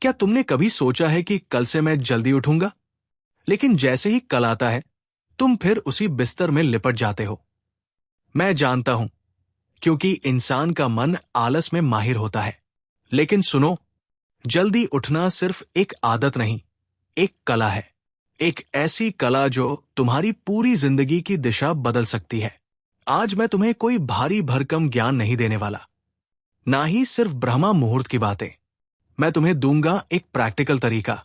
क्या तुमने कभी सोचा है कि कल से मैं जल्दी उठूंगा? लेकिन जैसे ही कल आता है, तुम फिर उसी बिस्तर में लिपट जाते हो। मैं जानता हूं, क्योंकि इंसान का मन आलस में माहिर होता है। लेकिन सुनो, जल्दी उठना सिर्फ एक आदत नहीं, एक कला है। एक ऐसी कला जो तुम्हारी पूरी जिंदगी की दिशा बदल सकती है। आज मैं तुम्हें कोई भारी भरकम ज्ञान नहीं देने वाला, ना ही सिर्फ ब्रह्मा मुहूर्त की बातें। मैं तुम्हें दूंगा एक प्रैक्टिकल तरीका,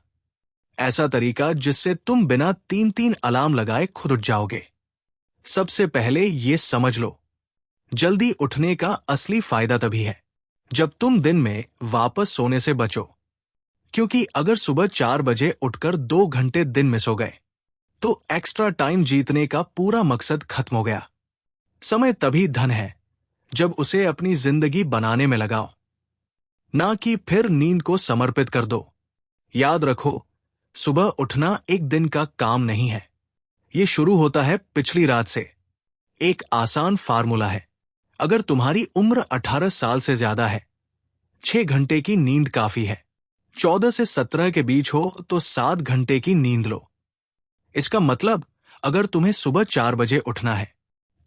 ऐसा तरीका जिससे तुम बिना 3-3 अलार्म लगाए खुद उठ जाओगे। सबसे पहले ये समझ लो, जल्दी उठने का असली फायदा तभी है जब तुम दिन में वापस सोने से बचो। क्योंकि अगर सुबह 4 बजे उठकर 2 घंटे दिन में सो गए, तो एक्स्ट्रा टाइम जीतने का पूरा मकसद खत्म हो गया। समय तभी धन है जब उसे अपनी जिंदगी बनाने में लगाओ, ना कि फिर नींद को समर्पित कर दो। याद रखो, सुबह उठना एक दिन का काम नहीं है, ये शुरू होता है पिछली रात से। एक आसान फार्मूला है, अगर तुम्हारी उम्र 18 साल से ज्यादा है, 6 घंटे की नींद काफी है। 14 से 17 के बीच हो तो 7 घंटे की नींद लो। इसका मतलब, अगर तुम्हें सुबह 4 बजे उठना है,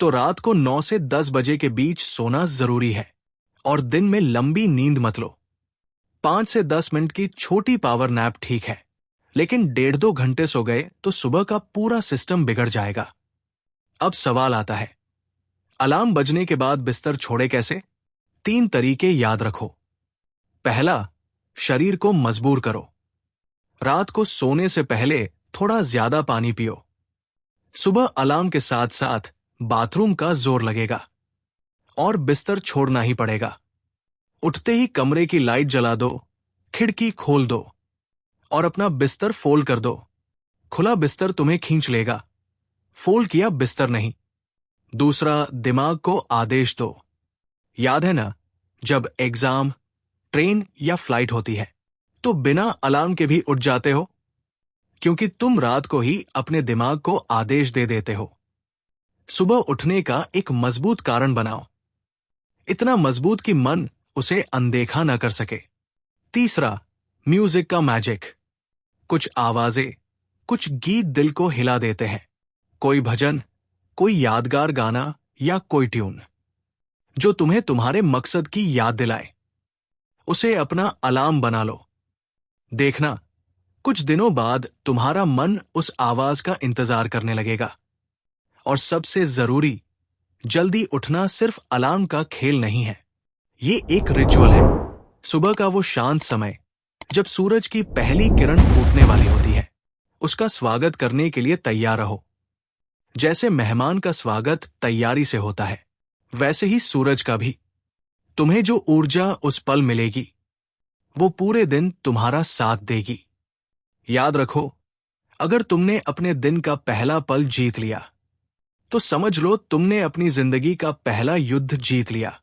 तो रात को 9 से 10 बजे के बीच सोना जरूरी है। और दिन में लंबी नींद मत लो। 5 से 10 मिनट की छोटी पावर नैप ठीक है, लेकिन 1.5-2 घंटे सो गए तो सुबह का पूरा सिस्टम बिगड़ जाएगा। अब सवाल आता है, अलार्म बजने के बाद बिस्तर छोड़े कैसे? 3 तरीके याद रखो। पहला, शरीर को मजबूर करो। रात को सोने से पहले थोड़ा ज्यादा पानी पियो। सुबह अलार्म के साथ साथ बाथरूम का जोर लगेगा और बिस्तर छोड़ना ही पड़ेगा। उठते ही कमरे की लाइट जला दो, खिड़की खोल दो और अपना बिस्तर फोल्ड कर दो। खुला बिस्तर तुम्हें खींच लेगा, फोल्ड किया बिस्तर नहीं। दूसरा, दिमाग को आदेश दो। याद है ना, जब एग्जाम, ट्रेन या फ्लाइट होती है, तो बिना अलार्म के भी उठ जाते हो, क्योंकि तुम रात को ही अपने दिमाग को आदेश दे देते हो। सुबह उठने का एक मजबूत कारण बनाओ, इतना मजबूत कि मन उसे अनदेखा न कर सके। तीसरा, म्यूजिक का मैजिक। कुछ आवाजें, कुछ गीत दिल को हिला देते हैं। कोई भजन, कोई यादगार गाना या कोई ट्यून जो तुम्हें तुम्हारे मकसद की याद दिलाए, उसे अपना अलार्म बना लो। देखना, कुछ दिनों बाद तुम्हारा मन उस आवाज का इंतजार करने लगेगा। और सबसे जरूरी, जल्दी उठना सिर्फ अलार्म का खेल नहीं है, ये एक रिचुअल है। सुबह का वो शांत समय जब सूरज की पहली किरण फूटने वाली होती है, उसका स्वागत करने के लिए तैयार रहो। जैसे मेहमान का स्वागत तैयारी से होता है, वैसे ही सूरज का भी। तुम्हें जो ऊर्जा उस पल मिलेगी, वो पूरे दिन तुम्हारा साथ देगी। याद रखो, अगर तुमने अपने दिन का पहला पल जीत लिया, तो समझ लो तुमने अपनी जिंदगी का पहला युद्ध जीत लिया।